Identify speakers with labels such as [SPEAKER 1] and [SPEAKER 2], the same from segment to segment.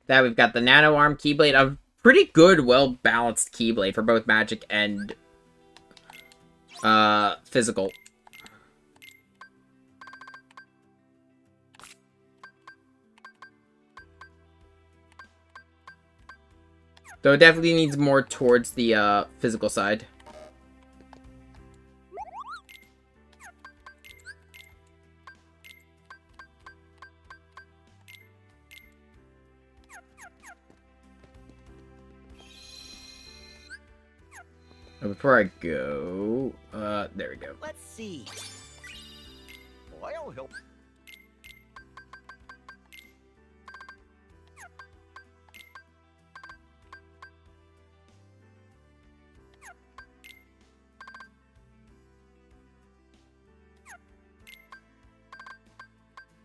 [SPEAKER 1] that, we've got the Nano Arm Keyblade, a pretty good, well-balanced Keyblade for both magic and physical. Though it definitely needs more towards the physical side. Before I go, there we go.
[SPEAKER 2] Let's see.
[SPEAKER 3] I'll help.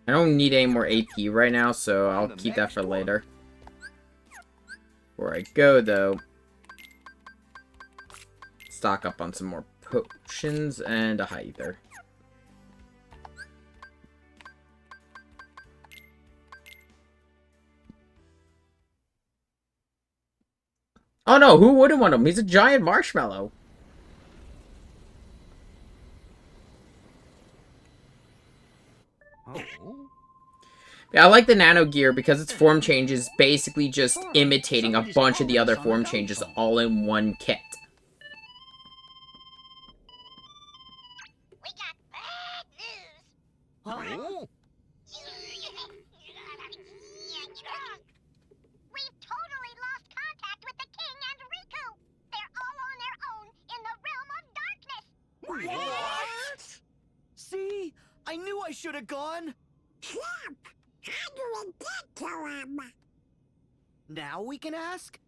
[SPEAKER 1] I don't need any more AP right now, so I'll keep that for later. Before I go, though, stock up on some more potions and a Hyther. Oh no, who wouldn't want him? He's a giant marshmallow.
[SPEAKER 3] Oh.
[SPEAKER 1] Yeah, I like the Nano Gear because its form change is basically just imitating a bunch of the other form changes all in one kit.
[SPEAKER 4] We got bad news.
[SPEAKER 3] Oh.
[SPEAKER 4] We've totally lost contact with the king and Riku. They're all on their own in the realm of darkness.
[SPEAKER 2] What? See? I knew I should have gone.
[SPEAKER 5] Snap! How do we get to him?
[SPEAKER 2] Now we can ask?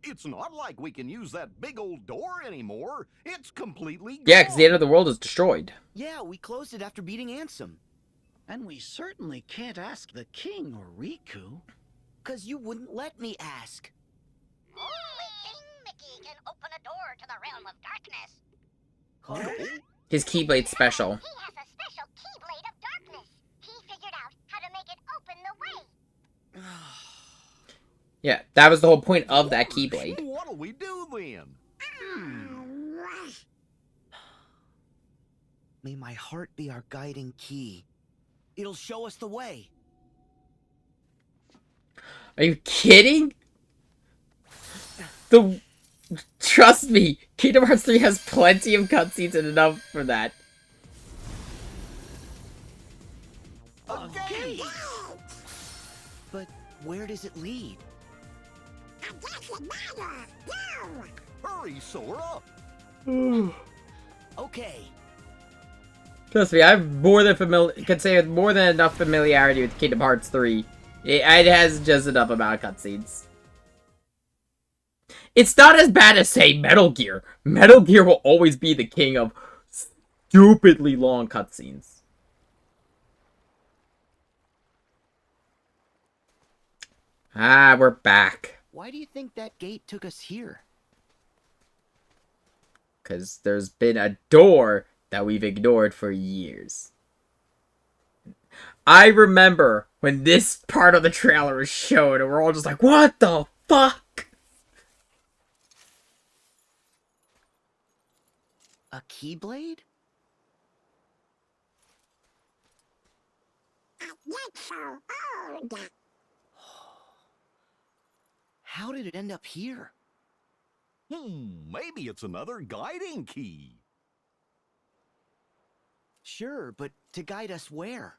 [SPEAKER 3] It's not like we can use that big old door anymore. It's completely gone.
[SPEAKER 1] Yeah, because the end of the world is destroyed.
[SPEAKER 2] Yeah, we closed it after beating Ansem.
[SPEAKER 6] And we certainly can't ask the king or Riku.
[SPEAKER 2] 'Cause you wouldn't let me ask.
[SPEAKER 4] Only King Mickey can open a door to the realm of darkness.
[SPEAKER 2] Huh?
[SPEAKER 1] His Keyblade special.
[SPEAKER 4] He has a special Keyblade of darkness. He figured out how to make it open the way.
[SPEAKER 1] Yeah, that was the whole point of that Keyblade.
[SPEAKER 3] What'll we do then?
[SPEAKER 2] May my heart be our guiding key. It'll show us the way.
[SPEAKER 1] Are you kidding? Trust me, Kingdom Hearts 3 has plenty of cutscenes and enough for that.
[SPEAKER 2] Okay. But where does it lead?
[SPEAKER 5] It doesn't matter. Go!
[SPEAKER 3] Hurry, Sora.
[SPEAKER 2] Okay.
[SPEAKER 1] Trust me, I've can say more than enough familiarity with Kingdom Hearts 3. It has just enough amount of cutscenes. It's not as bad as, say, Metal Gear. Metal Gear will always be the king of stupidly long cutscenes. Ah, we're back.
[SPEAKER 2] Why do you think that gate took us here?
[SPEAKER 1] Because there's been a door that we've ignored for years. I remember when this part of the trailer was shown and we're all just like, what the fuck?
[SPEAKER 2] A Keyblade?
[SPEAKER 5] That's so old.
[SPEAKER 2] How did it end up here?
[SPEAKER 3] Maybe it's another guiding key.
[SPEAKER 2] Sure, but to guide us where?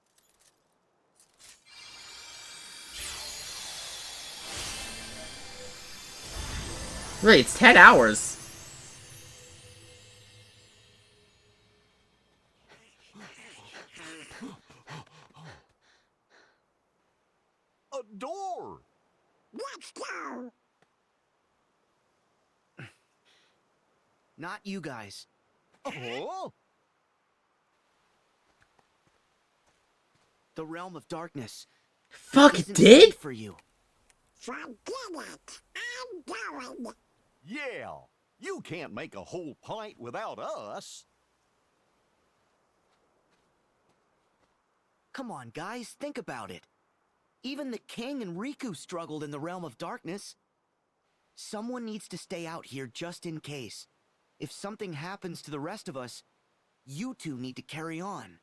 [SPEAKER 1] Really, it's 10 hours.
[SPEAKER 3] A door.
[SPEAKER 5] Let's go.
[SPEAKER 2] Not you guys.
[SPEAKER 3] Oh.
[SPEAKER 2] The realm of darkness.
[SPEAKER 1] Fuck, it
[SPEAKER 2] Isn't
[SPEAKER 1] did?
[SPEAKER 2] safe for you.
[SPEAKER 5] Forget it. I'm going.
[SPEAKER 3] Yeah. You can't make a whole pint without us.
[SPEAKER 2] Come on, guys, think about it. Even the king and Riku struggled in the realm of darkness. Someone needs to stay out here just in case. If something happens to the rest of us, you two need to carry on.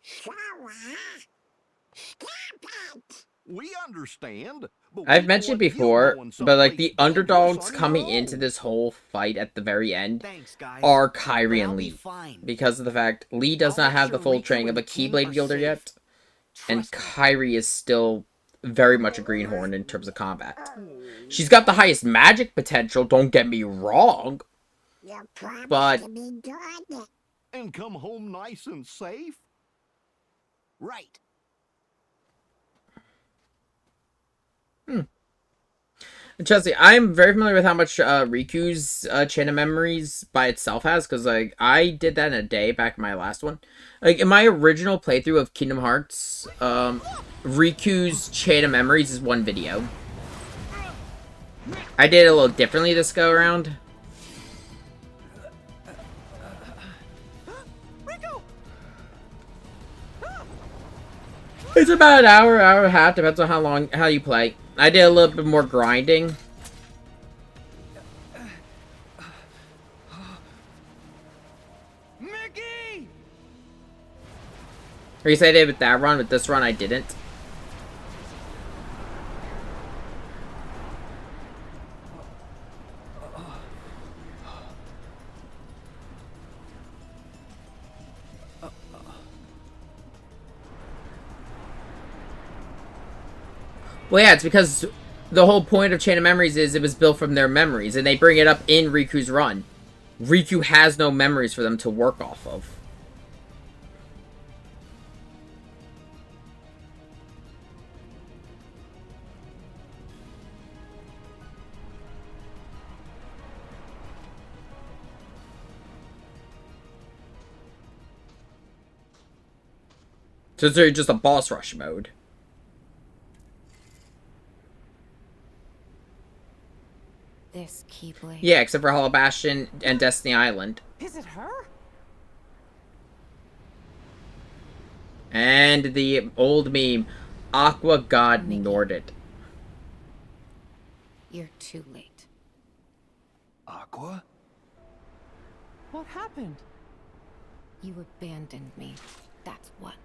[SPEAKER 5] Sora, stop it!
[SPEAKER 3] We understand. But
[SPEAKER 1] I've
[SPEAKER 3] we
[SPEAKER 1] mentioned
[SPEAKER 3] want you
[SPEAKER 1] before,
[SPEAKER 3] going
[SPEAKER 1] but like
[SPEAKER 3] someplace
[SPEAKER 1] the
[SPEAKER 3] dangerous
[SPEAKER 1] underdogs
[SPEAKER 3] on your
[SPEAKER 1] coming
[SPEAKER 3] own.
[SPEAKER 1] into this whole fight at the very end
[SPEAKER 2] Thanks, guys.
[SPEAKER 1] are
[SPEAKER 2] But
[SPEAKER 1] Kairi
[SPEAKER 2] I'll
[SPEAKER 1] and
[SPEAKER 2] be
[SPEAKER 1] Lee.
[SPEAKER 2] fine.
[SPEAKER 1] Because of the fact Lee does
[SPEAKER 2] I'll
[SPEAKER 1] not
[SPEAKER 2] make
[SPEAKER 1] have the
[SPEAKER 2] sure
[SPEAKER 1] full
[SPEAKER 2] Riku
[SPEAKER 1] training of
[SPEAKER 2] and
[SPEAKER 1] a
[SPEAKER 2] the king
[SPEAKER 1] Keyblade
[SPEAKER 2] are
[SPEAKER 1] wielder
[SPEAKER 2] safe.
[SPEAKER 1] yet, and
[SPEAKER 2] Trust me.
[SPEAKER 1] Kairi is still very much a greenhorn in terms of combat. She's got the highest magic potential, don't get me wrong,
[SPEAKER 5] You promised
[SPEAKER 1] but
[SPEAKER 5] to be good.
[SPEAKER 3] And come home nice and safe?
[SPEAKER 2] Right.
[SPEAKER 1] trust me, I'm very familiar with how much Riku's Chain of Memories by itself has, because like I did that in a day back in my last one. Like in my original playthrough of Kingdom Hearts, Riku's Chain of Memories is one video. I did it a little differently this go around. It's about an hour, hour and a half, depends on how you play. I did a little bit more grinding.
[SPEAKER 2] Mickey!
[SPEAKER 1] Or you say I did with that run, with this run I didn't. Well, yeah, it's because the whole point of Chain of Memories is it was built from their memories, and they bring it up in Riku's run. Riku has no memories for them to work off of. So it's really just a boss rush mode.
[SPEAKER 7] This Keyblade.
[SPEAKER 1] Yeah, except for Hollow Bastion and Destiny Island.
[SPEAKER 8] Is it her?
[SPEAKER 1] And the old meme, Aqua God ignored it.
[SPEAKER 7] You're too late.
[SPEAKER 2] Aqua?
[SPEAKER 8] What happened?
[SPEAKER 7] You abandoned me. That's what.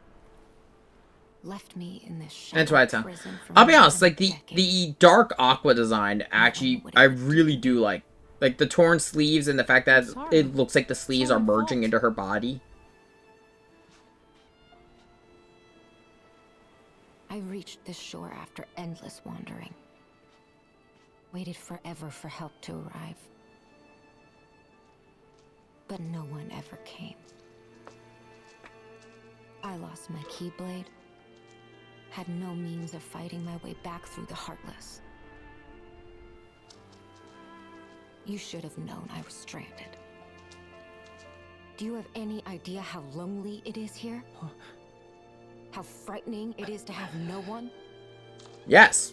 [SPEAKER 7] Left me in this
[SPEAKER 1] That's why it's
[SPEAKER 7] shadow
[SPEAKER 1] on.
[SPEAKER 7] prison for
[SPEAKER 1] I'll be
[SPEAKER 7] more
[SPEAKER 1] honest,
[SPEAKER 7] than
[SPEAKER 1] like
[SPEAKER 7] a
[SPEAKER 1] the
[SPEAKER 7] decade.
[SPEAKER 1] dark Aqua design actually I really do like. Like the torn sleeves and the fact that
[SPEAKER 8] Sorry.
[SPEAKER 1] it looks like the sleeves are
[SPEAKER 8] It's not my
[SPEAKER 1] merging
[SPEAKER 8] fault.
[SPEAKER 1] into her body.
[SPEAKER 7] I reached this shore after endless wandering. Waited forever for help to arrive. But no one ever came. I lost my Keyblade. Had no means of fighting my way back through the Heartless. You should have known I was stranded. Do you have any idea how lonely it is here? How frightening it is to have no one?
[SPEAKER 1] Yes.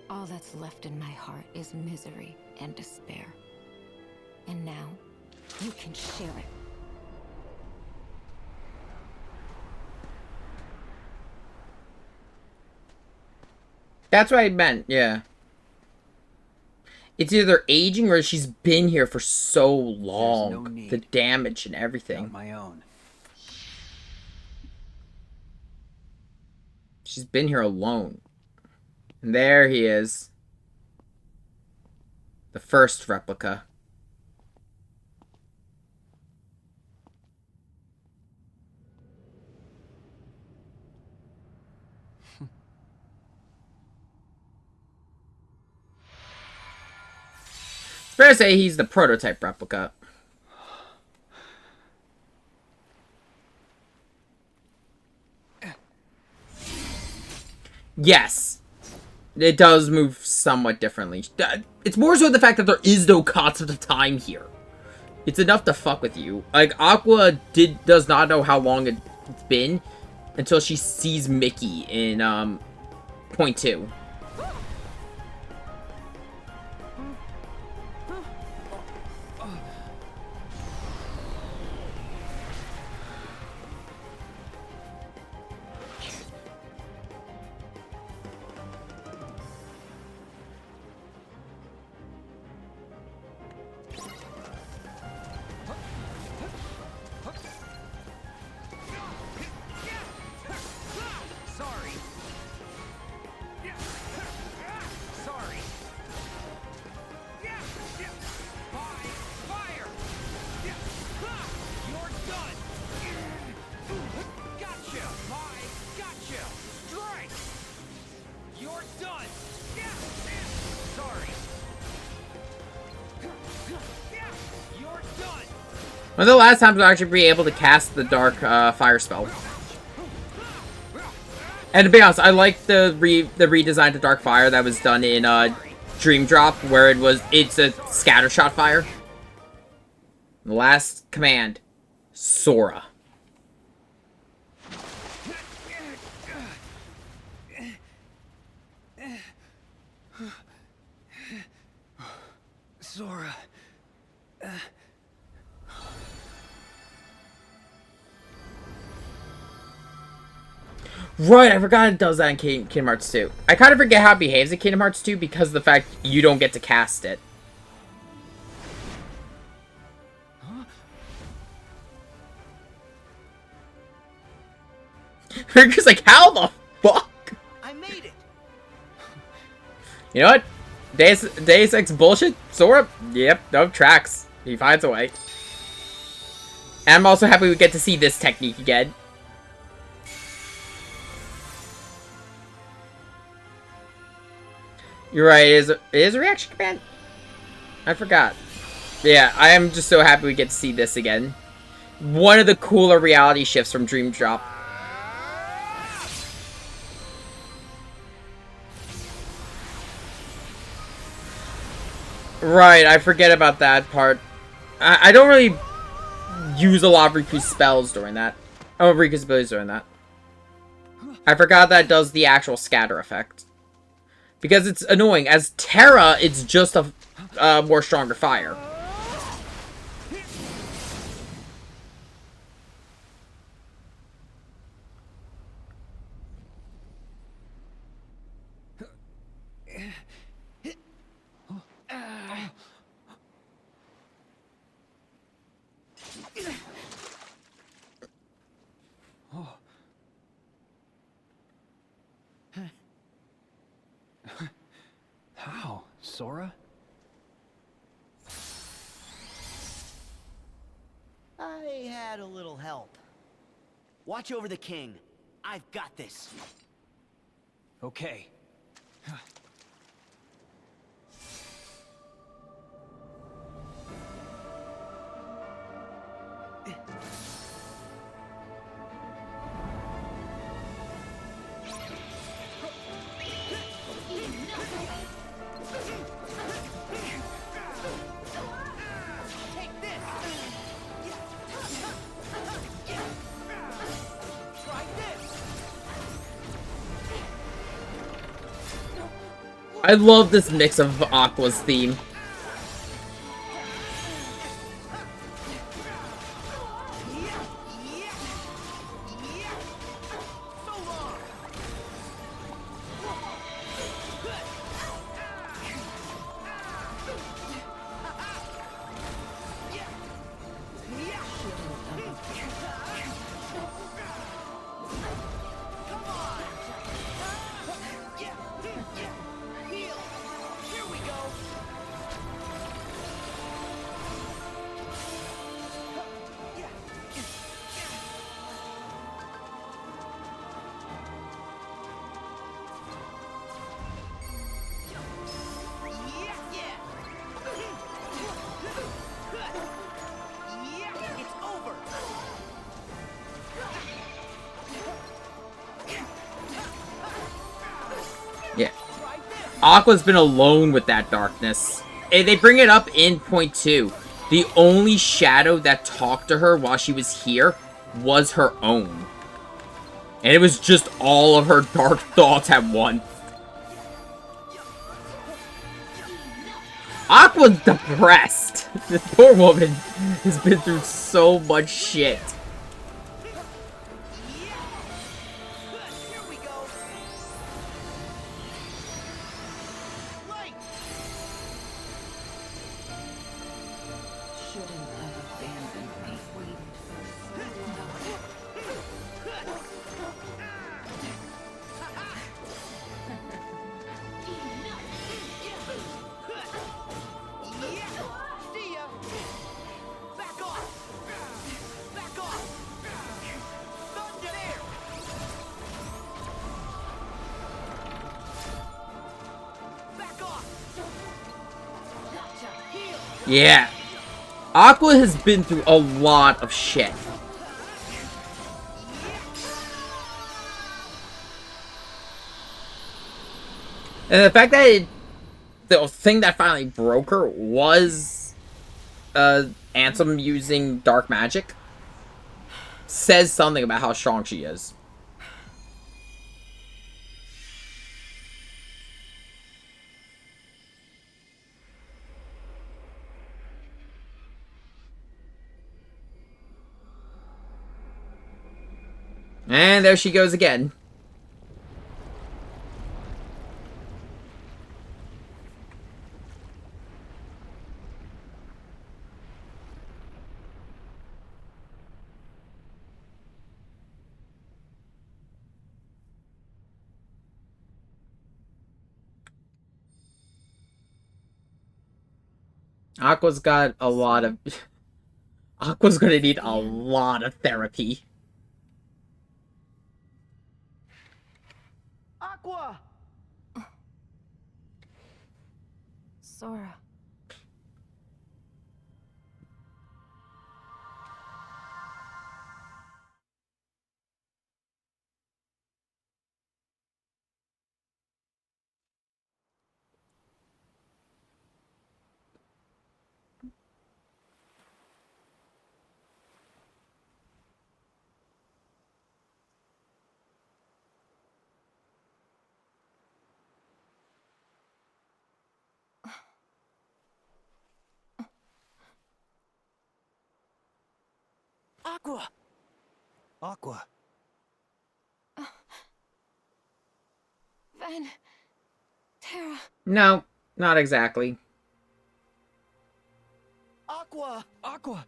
[SPEAKER 7] All that's left in my heart is misery and despair. And now, you can share it.
[SPEAKER 1] That's what I meant, yeah. It's either aging or she's been here for so long.
[SPEAKER 9] no need.
[SPEAKER 1] The damage and everything.
[SPEAKER 9] Not my own.
[SPEAKER 1] She's been here alone. And there he is. The first replica. It's fair to say he's the prototype replica. Yes. It does move somewhat differently. It's more so the fact that there is no concept of time here. It's enough to fuck with you. Like, Aqua does not know how long it's been until she sees Mickey in, point 2.
[SPEAKER 2] You're done. Sorry. You're done.
[SPEAKER 1] One of the last times I'll actually be able to cast the dark fire spell. And to be honest, I like the redesign to Dark Fire that was done in Dream Drop, where it's a scatter shot fire. The last command, Sora.
[SPEAKER 2] Sora.
[SPEAKER 1] Right, I forgot it does that in Kingdom Hearts 2. I kind of forget how it behaves in Kingdom Hearts 2 because of the fact you don't get to cast it. Riku's like, how the fuck?
[SPEAKER 2] I made it.
[SPEAKER 1] You know what? Deus Ex bullshit? Sora? Yep, no, tracks. He finds a way. And I'm also happy we get to see this technique again. You're right, it is a reaction command? I forgot. Yeah, I am just so happy we get to see this again. One of the cooler reality shifts from Dream Drop. Right, I forget about that part. I don't really use a lot of Riku's spells during that. Oh, Riku's abilities during that. I forgot that does the actual scatter effect. Because it's annoying. As Terra, it's just a more stronger fire.
[SPEAKER 6] How, Sora?
[SPEAKER 2] I had a little help. Watch over the king. I've got this.
[SPEAKER 6] Okay.
[SPEAKER 1] I love this mix of Aqua's theme. Yeah. Aqua's been alone with that darkness. They bring it up in point 2. The only shadow that talked to her while she was here was her own. And it was just all of her dark thoughts at once. Aqua's depressed. This poor woman has been through so much shit. Yeah. Aqua has been through a lot of shit. And the fact that the thing that finally broke her was Ansem using dark magic says something about how strong she is. And there she goes again. Aqua's got a lot of... Aqua's gonna need a lot of therapy.
[SPEAKER 2] Aqua!
[SPEAKER 7] Sora.
[SPEAKER 2] Aqua! Aqua.
[SPEAKER 7] Ven. Terra.
[SPEAKER 1] No, not exactly.
[SPEAKER 2] Aqua! Aqua!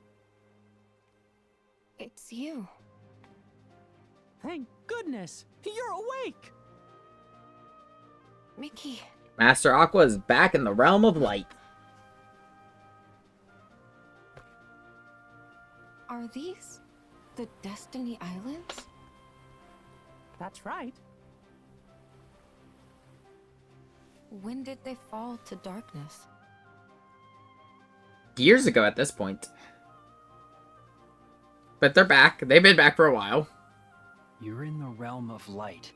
[SPEAKER 7] It's you.
[SPEAKER 8] Thank goodness! You're awake!
[SPEAKER 7] Mickey.
[SPEAKER 1] Master Aqua is back in the realm of light.
[SPEAKER 7] Are these the Destiny Islands?
[SPEAKER 8] That's right.
[SPEAKER 7] When did they fall to darkness?
[SPEAKER 1] Years ago at this point. But they're back. They've been back for a while.
[SPEAKER 9] You're in the realm of light.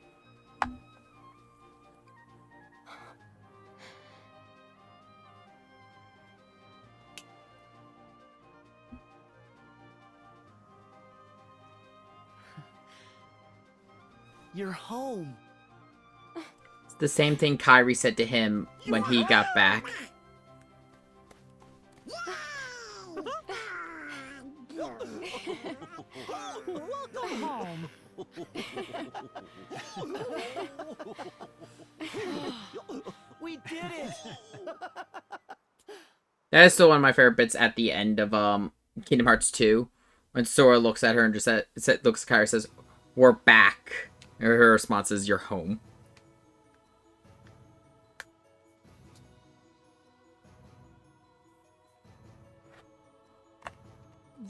[SPEAKER 2] You're home.
[SPEAKER 1] It's the same thing Kairi said to him when he got back.
[SPEAKER 8] Welcome home!
[SPEAKER 2] We did it!
[SPEAKER 1] That is still one of my favorite bits at the end of Kingdom Hearts 2. When Sora looks at her and just looks at Kairi and says, "We're back." And her response is, "You're home."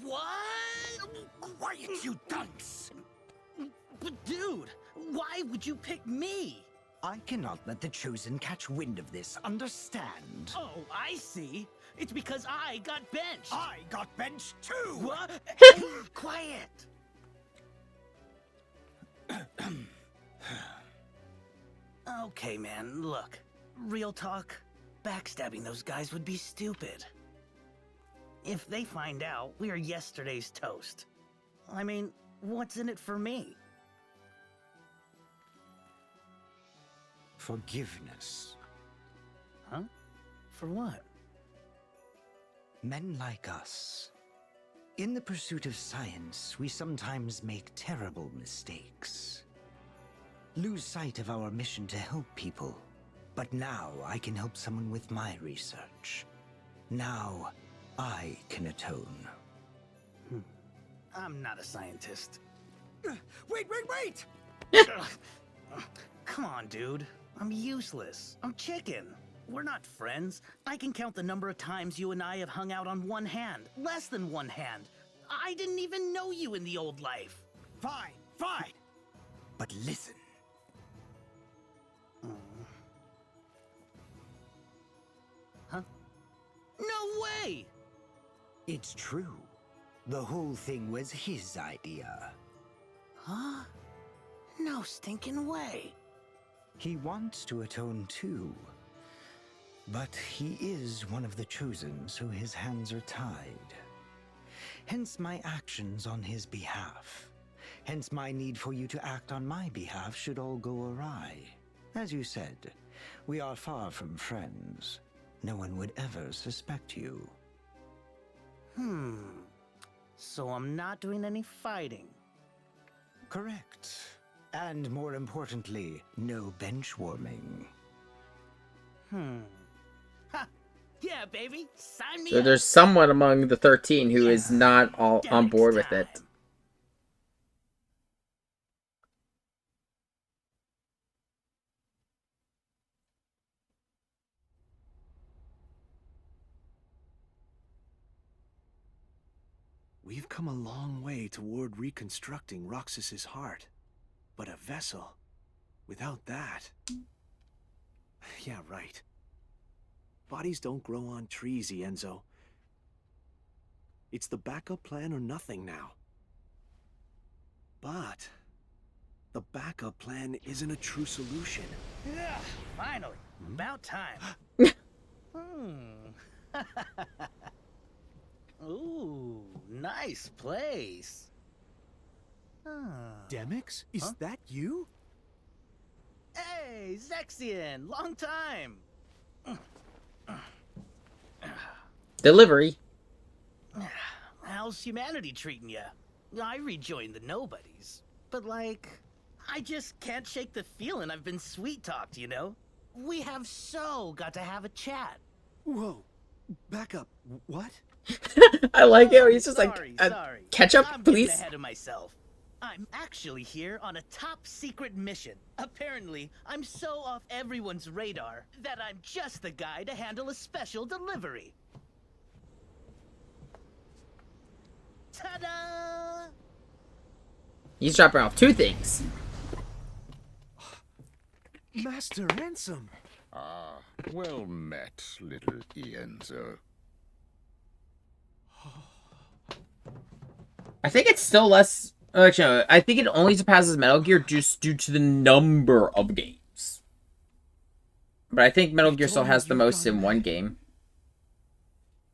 [SPEAKER 6] What?
[SPEAKER 2] Quiet, you dunce!
[SPEAKER 6] But dude, why would you pick me?
[SPEAKER 2] I cannot let the Chosen catch wind of this, understand?
[SPEAKER 6] Oh, I see. It's because I got benched.
[SPEAKER 2] I got benched too!
[SPEAKER 6] What? Hey, quiet. Okay, man, look. Real talk, backstabbing those guys would be stupid. If they find out we are yesterday's toast, I mean, what's in it for me?
[SPEAKER 2] Forgiveness.
[SPEAKER 6] Huh? For what?
[SPEAKER 2] Men like us. In the pursuit of science, we sometimes make terrible mistakes. Lose sight of our mission to help people. But now I can help someone with my research. Now I can atone.
[SPEAKER 6] I'm not a scientist.
[SPEAKER 2] Wait!
[SPEAKER 6] Come on, dude. I'm useless. I'm chicken. We're not friends. I can count the number of times you and I have hung out on one hand. Less than one hand. I didn't even know you in the old life.
[SPEAKER 2] Fine. But listen.
[SPEAKER 6] Huh? No way!
[SPEAKER 10] It's true. The whole thing was his idea.
[SPEAKER 6] Huh? No stinking way.
[SPEAKER 10] He wants to atone too. But he is one of the chosen, so his hands are tied. Hence my actions on his behalf. Hence my need for you to act on my behalf should all go awry. As you said, we are far from friends. No one would ever suspect you.
[SPEAKER 6] So I'm not doing any fighting.
[SPEAKER 10] Correct. And more importantly, no bench warming.
[SPEAKER 6] Ha! Yeah, baby! Sign me
[SPEAKER 1] So
[SPEAKER 6] up!
[SPEAKER 1] there's someone among the 13 who is not all on board with it.
[SPEAKER 6] Time.
[SPEAKER 11] We've come a long way toward reconstructing Roxas's heart. But a vessel, without that... Yeah, right. Bodies don't grow on trees, Ienzo. It's the backup plan or nothing now. But the backup plan isn't a true solution.
[SPEAKER 6] Yeah, finally. About time. Ooh, nice place.
[SPEAKER 11] Demyx? Is that you?
[SPEAKER 6] Hey, Zexion! Long time!
[SPEAKER 1] Delivery.
[SPEAKER 6] How's humanity treating ya? I rejoined the nobodies. But like, I just can't shake the feeling I've been sweet-talked, you know? We have so got to have a chat.
[SPEAKER 11] Whoa. Back up. What?
[SPEAKER 1] I like how he's just
[SPEAKER 6] Sorry.
[SPEAKER 1] catch up,
[SPEAKER 6] I'm
[SPEAKER 1] please.
[SPEAKER 6] getting ahead of myself. I'm actually here on a top-secret mission. Apparently, I'm so off everyone's radar that I'm just the guy to handle a special delivery. Ta-da!
[SPEAKER 1] He's dropping off 2 things.
[SPEAKER 11] Master Ransom!
[SPEAKER 12] Ah, well met, little Ienzo.
[SPEAKER 1] I think it's still less... Actually, no, I think it only surpasses Metal Gear just due to the number of games. But I think Metal Gear still has the most in one game.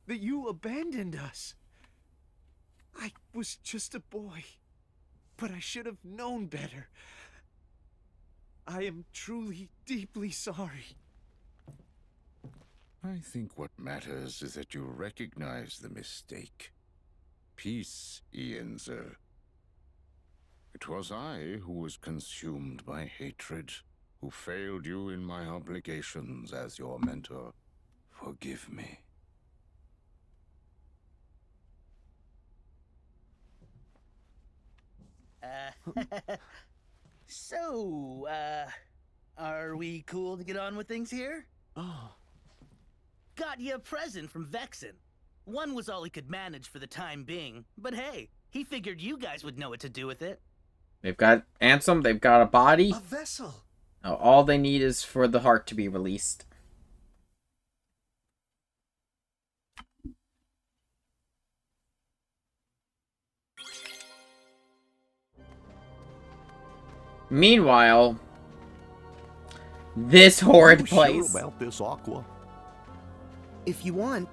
[SPEAKER 11] That you abandoned us. I was just a boy. But I should have known better. I am truly, deeply sorry.
[SPEAKER 12] I think what matters is that you recognize the mistake. Peace, Ienzo. It was I who was consumed by hatred, who failed you in my obligations as your mentor. Forgive me.
[SPEAKER 6] So, are we cool to get on with things here?
[SPEAKER 11] Oh.
[SPEAKER 6] Got you a present from Vexen. One was all he could manage for the time being, but hey, he figured you guys would know what to do with it.
[SPEAKER 1] They've got Ansem, they've got a body.
[SPEAKER 11] A vessel.
[SPEAKER 1] Now, all they need is for the heart to be released. Meanwhile, this horrid place.
[SPEAKER 3] Sure about this, Aqua?
[SPEAKER 2] If you want,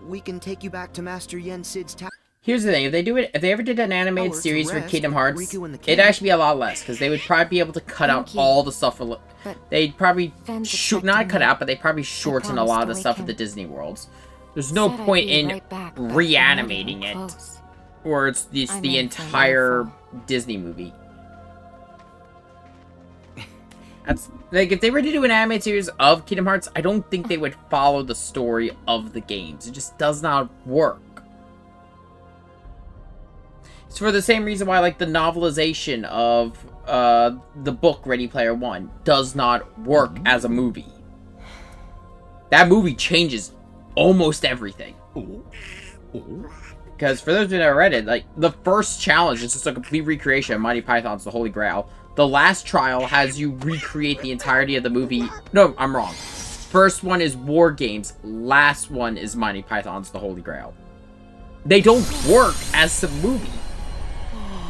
[SPEAKER 2] we can take you back to Master Yen Sid's tower.
[SPEAKER 1] Here's the thing, if they ever did an animated series for Kingdom Hearts, it'd actually be a lot less, because they would probably be able to cut out all the stuff. They'd probably not cut out, but they'd probably shorten a lot of the stuff at the Disney Worlds. There's no point in reanimating it, or it's the entire Disney movie. That's like, if they were to do an animated series of Kingdom Hearts, I don't think they would follow the story of the games. It just does not work. It's for the same reason why, like, the novelization of the book Ready Player One does not work as a movie. That movie changes almost everything. Because for those who never read it, like, the first challenge is just a complete recreation of Monty Python's The Holy Grail. The last trial has you recreate the entirety of the movie. No, I'm wrong. First one is War Games. Last one is Monty Python's The Holy Grail. They don't work as a movie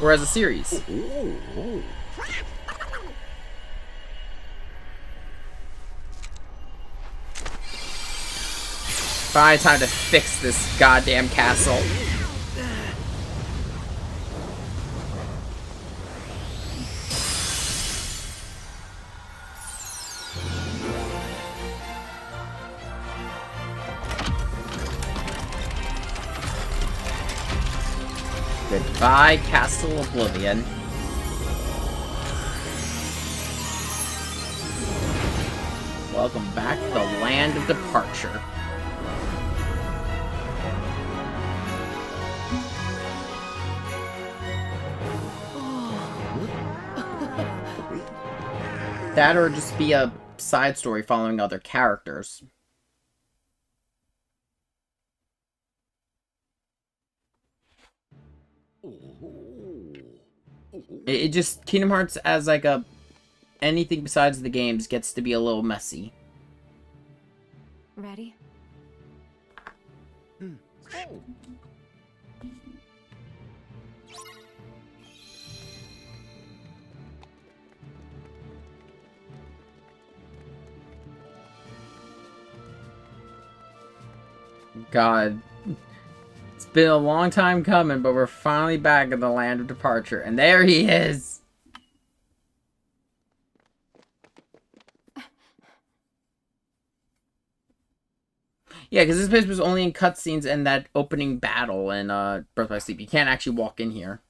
[SPEAKER 1] or as a series. Finally, time to fix this goddamn castle. Goodbye, Castle Oblivion. Welcome back to the Land of Departure. That or just be a side story following other characters. It just, Kingdom Hearts as like a, anything besides the games gets to be a little messy.
[SPEAKER 7] Ready?
[SPEAKER 1] God. It's been a long time coming, but we're finally back in the Land of Departure. And there he is! Yeah, because this place was only in cutscenes and that opening battle in Birth by Sleep. You can't actually walk in here.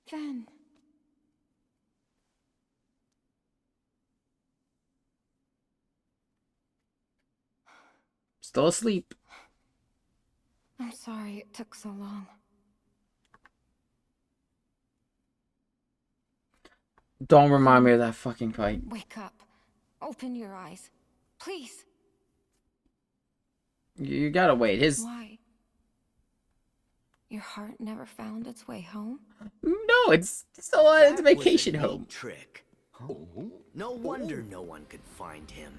[SPEAKER 7] Ven.
[SPEAKER 1] Still asleep.
[SPEAKER 7] I'm sorry it took so long.
[SPEAKER 1] Don't remind me of that fucking fight.
[SPEAKER 7] Wake up. Open your eyes. Please.
[SPEAKER 1] You gotta wait.
[SPEAKER 7] Why? Your heart never found its way home?
[SPEAKER 1] No, it's still on its vacation home.
[SPEAKER 2] Trick. No wonder no one could find him.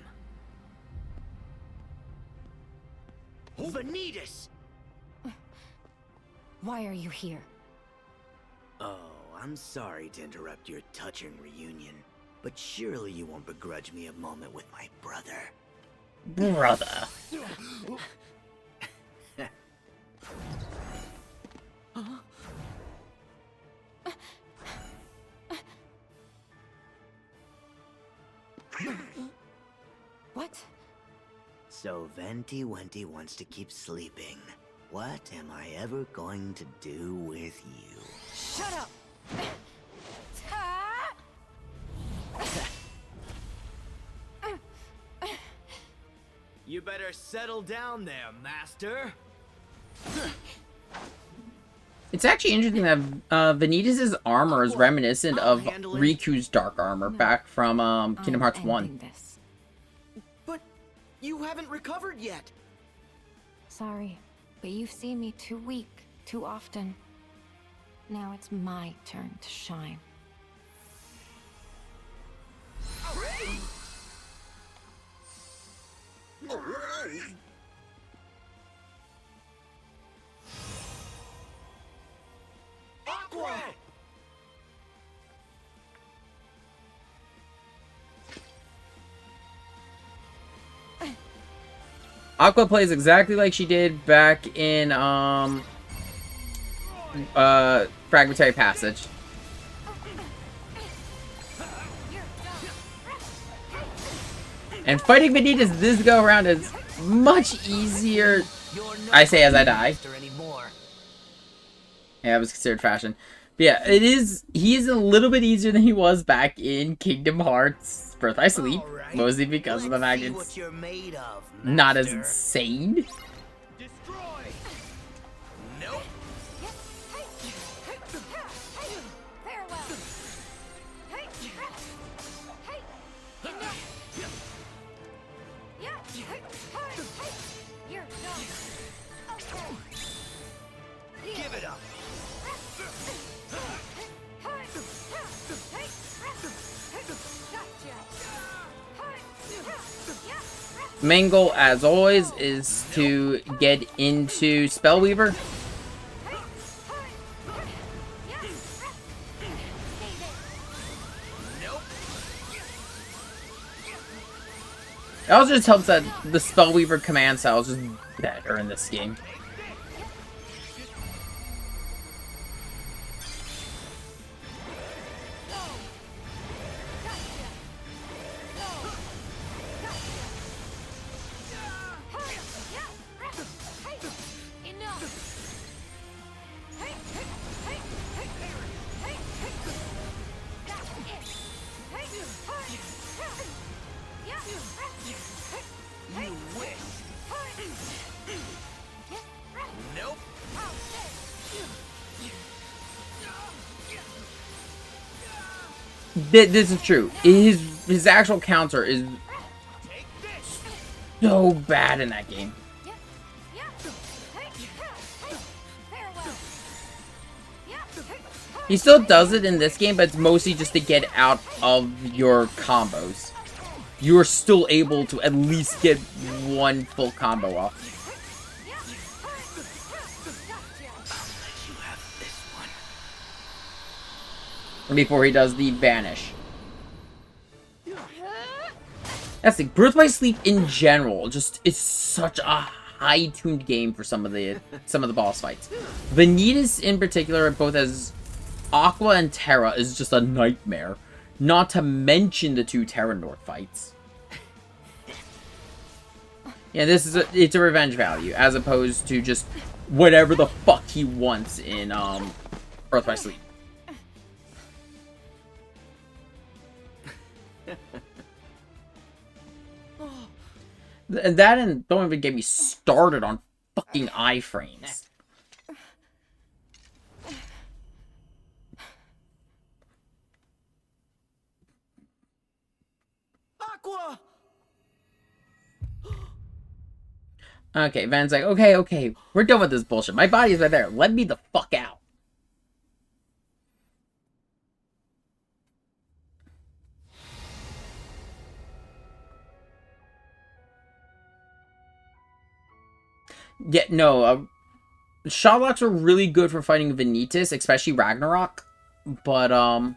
[SPEAKER 2] Vanitas!
[SPEAKER 7] Why are you here?
[SPEAKER 2] Oh, I'm sorry to interrupt your touching reunion, but surely you won't begrudge me a moment with my brother.
[SPEAKER 1] Brother.
[SPEAKER 7] What?
[SPEAKER 2] So Venti Wenti wants to keep sleeping. What am I ever going to do with you?
[SPEAKER 7] Shut up!
[SPEAKER 2] You better settle down there, master.
[SPEAKER 1] It's actually interesting that Vanitas' armor is reminiscent of Riku's dark armor back from Kingdom Hearts 1.
[SPEAKER 2] But you haven't recovered yet.
[SPEAKER 7] Sorry, but you've seen me too weak, too often. Now it's my turn to shine.
[SPEAKER 2] Aqua!
[SPEAKER 1] Aqua plays exactly like she did back in Fragmentary Passage. And fighting Vanitas this go around is much easier. I say as I die. Yeah, it was considered fashion. But yeah, it is. He is a little bit easier than he was back in Kingdom Hearts Birth by Sleep, mostly because of the fact it's not as insane.
[SPEAKER 2] Give it up.
[SPEAKER 1] Main goal, as always, is to get into Spellweaver. It also just helps that the Spellweaver command style is just better in this game. This is true. His actual counter is so bad in that game. He still does it in this game, but it's mostly just to get out of your combos. You are still able to at least get one full combo off. Before he does the Vanish. That's the Birth by Sleep in general. Just it's such a high-tuned game for some of the boss fights. Vanitas in particular, both as Aqua and Terra, is just a nightmare. Not to mention the two Terra Nord fights. Yeah, it's a revenge value as opposed to just whatever the fuck he wants in Birth by Sleep. That and don't even get me started on fucking iframes.
[SPEAKER 2] Aqua!
[SPEAKER 1] Okay, Van's like, okay, we're done with this bullshit. My body's right there. Let me the fuck out. Yeah, no, Shotlocks are really good for fighting Vanitas, especially Ragnarok, but,
[SPEAKER 9] I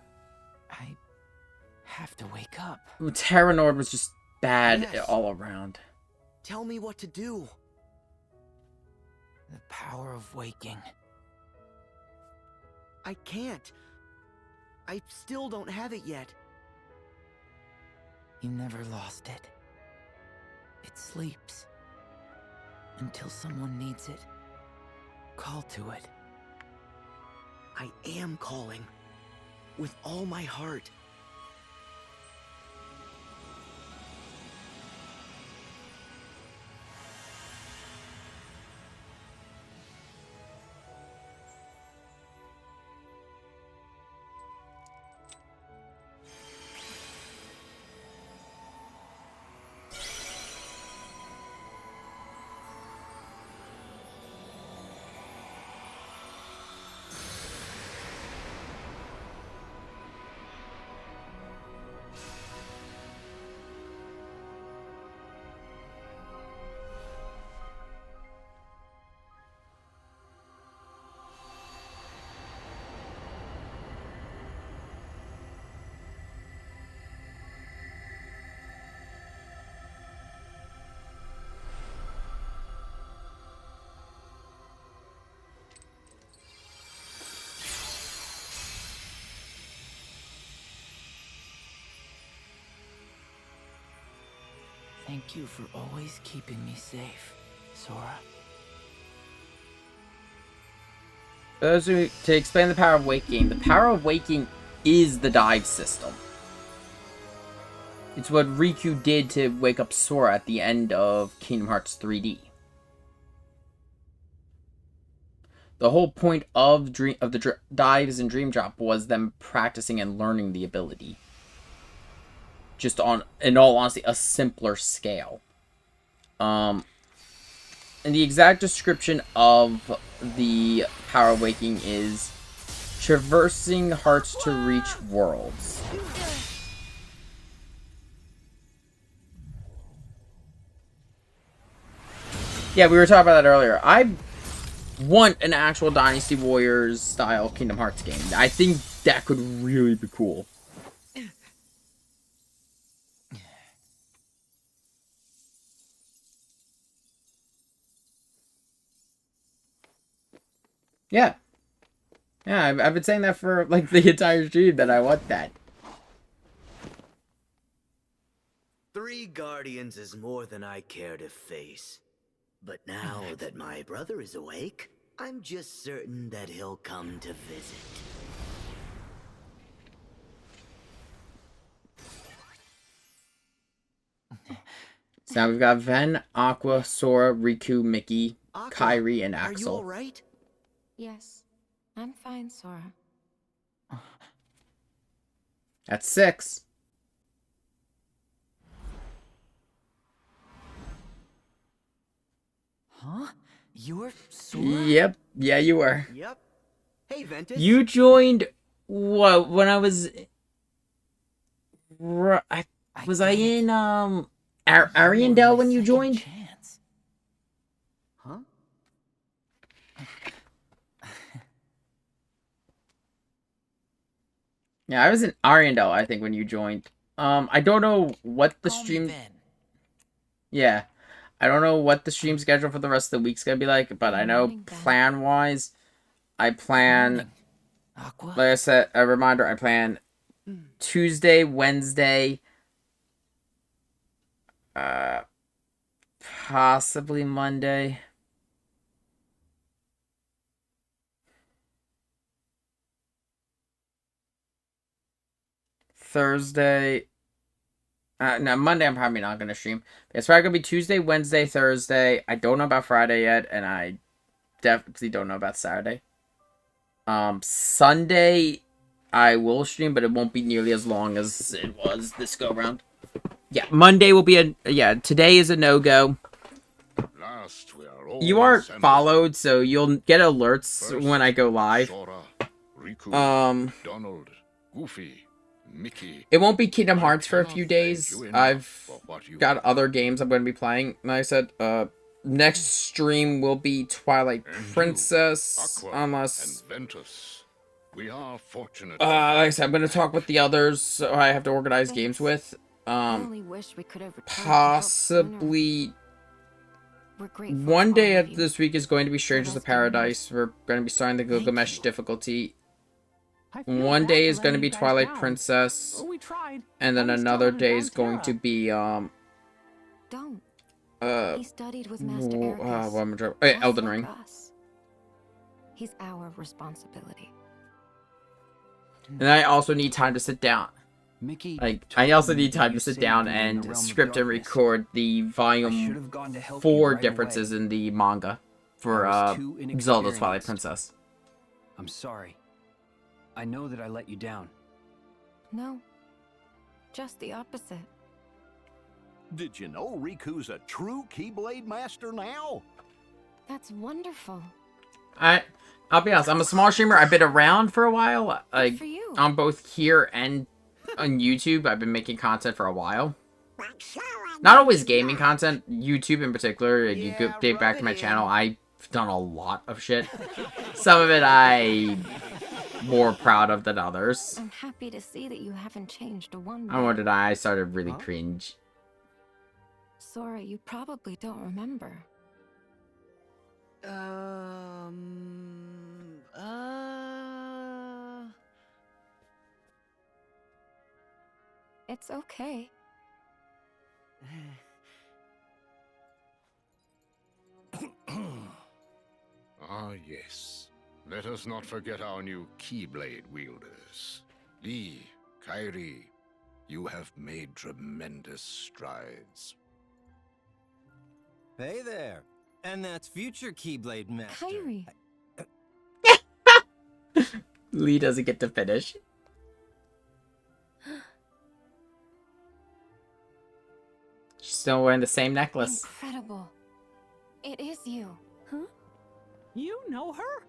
[SPEAKER 9] have to wake up.
[SPEAKER 1] Terra Nord was just bad
[SPEAKER 2] Yes.
[SPEAKER 1] all around.
[SPEAKER 2] Tell me what to do.
[SPEAKER 9] The power of waking.
[SPEAKER 2] I can't. I still don't have it yet.
[SPEAKER 9] You never lost it. It sleeps. Until someone needs it. Call to it.
[SPEAKER 2] I am calling. With all my heart.
[SPEAKER 9] Thank you for always keeping me safe, Sora.
[SPEAKER 1] To explain the power of waking, the power of waking is the dive system. It's what Riku did to wake up Sora at the end of Kingdom Hearts 3D. The whole point of the dives in Dream Drop was them practicing and learning the ability. Just on, in all honesty, a simpler scale. And the exact description of the power of waking is traversing hearts to reach worlds. Yeah, we were talking about that earlier. I want an actual Dynasty Warriors style Kingdom Hearts game. I think that could really be cool. Yeah. Yeah, I've been saying that for, like, the entire stream that I want that.
[SPEAKER 2] 3 Guardians is more than I care to face. But now that my brother is awake, I'm just certain that he'll come to visit.
[SPEAKER 1] So now we've got Ven, Aqua, Sora, Riku, Mickey,
[SPEAKER 2] Aqua,
[SPEAKER 1] Kairi, and
[SPEAKER 2] Are you
[SPEAKER 1] Axel.
[SPEAKER 2] alright?
[SPEAKER 7] Yes, I'm fine, Sora.
[SPEAKER 1] That's 6.
[SPEAKER 2] Huh? You're Sora?
[SPEAKER 1] Yep. Yeah, you were.
[SPEAKER 2] Yep. Hey, Ventus.
[SPEAKER 1] You joined what when I was was I in Ariandel when you joined?
[SPEAKER 2] Huh?
[SPEAKER 1] Yeah, I was in Ariandel, I think, when you joined. I don't know what the stream. Yeah, I don't know what the stream schedule for the rest of the week's gonna be like, but I know plan-wise, I plan. Like I said, a reminder: I plan Tuesday, Wednesday, possibly Monday. Thursday. No, Monday I'm probably not going to stream. It's probably going to be Tuesday, Wednesday, Thursday. I don't know about Friday yet, and I definitely don't know about Saturday. Sunday, I will stream, but it won't be nearly as long as it was this go-round. Yeah, Monday will be a... Yeah, today is a no-go. You are followed, so you'll get alerts when I go live.
[SPEAKER 12] Sora, Riku, Donald, Goofy, Mickey.
[SPEAKER 1] It won't be Kingdom Hearts for a few days. I've got other games I'm going to be playing. Like I said, next stream will be Twilight Princess, unless...
[SPEAKER 12] Ventus. We are fortunate.
[SPEAKER 1] Like I said, I'm going to talk with the others so I have to organize games with.
[SPEAKER 7] I only wish we could have returned to help
[SPEAKER 1] Possibly... One day of this week is going to be Strangers of Paradise. We're going to be starting the Gilgamesh difficulty. One day is going to be Twilight Princess. And then another day is going to be,
[SPEAKER 7] Don't. He studied with Master Ericus.
[SPEAKER 1] Elden Ring.
[SPEAKER 7] He's our responsibility.
[SPEAKER 1] And I also need time to sit down. I also need time to sit down and script and record the volume 4 differences in the manga for Zelda Twilight Princess.
[SPEAKER 13] I'm sorry. I know that I let you down.
[SPEAKER 7] No, just the opposite.
[SPEAKER 3] Did you know Riku's a true Keyblade master now?
[SPEAKER 7] That's wonderful.
[SPEAKER 1] I'll be honest, I'm a small streamer. I've been around for a while. Like,
[SPEAKER 7] for you.
[SPEAKER 1] I'm both here and on YouTube. I've been making content for a while. Not always gaming content. YouTube in particular. You go date back to my channel. I've done a lot of shit. Some of it I'm more proud of than others.
[SPEAKER 7] I'm happy to see that you haven't changed one bit.
[SPEAKER 1] I wondered I started really cringe.
[SPEAKER 7] Sora, you probably don't remember. It's okay.
[SPEAKER 12] Ah, yes. Let us not forget our new Keyblade wielders. Lee, Kairi, you have made tremendous strides.
[SPEAKER 14] Hey there. And that's future Keyblade Master.
[SPEAKER 7] Kairi.
[SPEAKER 1] Lee doesn't get to finish. She's still wearing the same necklace.
[SPEAKER 7] Incredible. It is you.
[SPEAKER 8] Huh? You know her?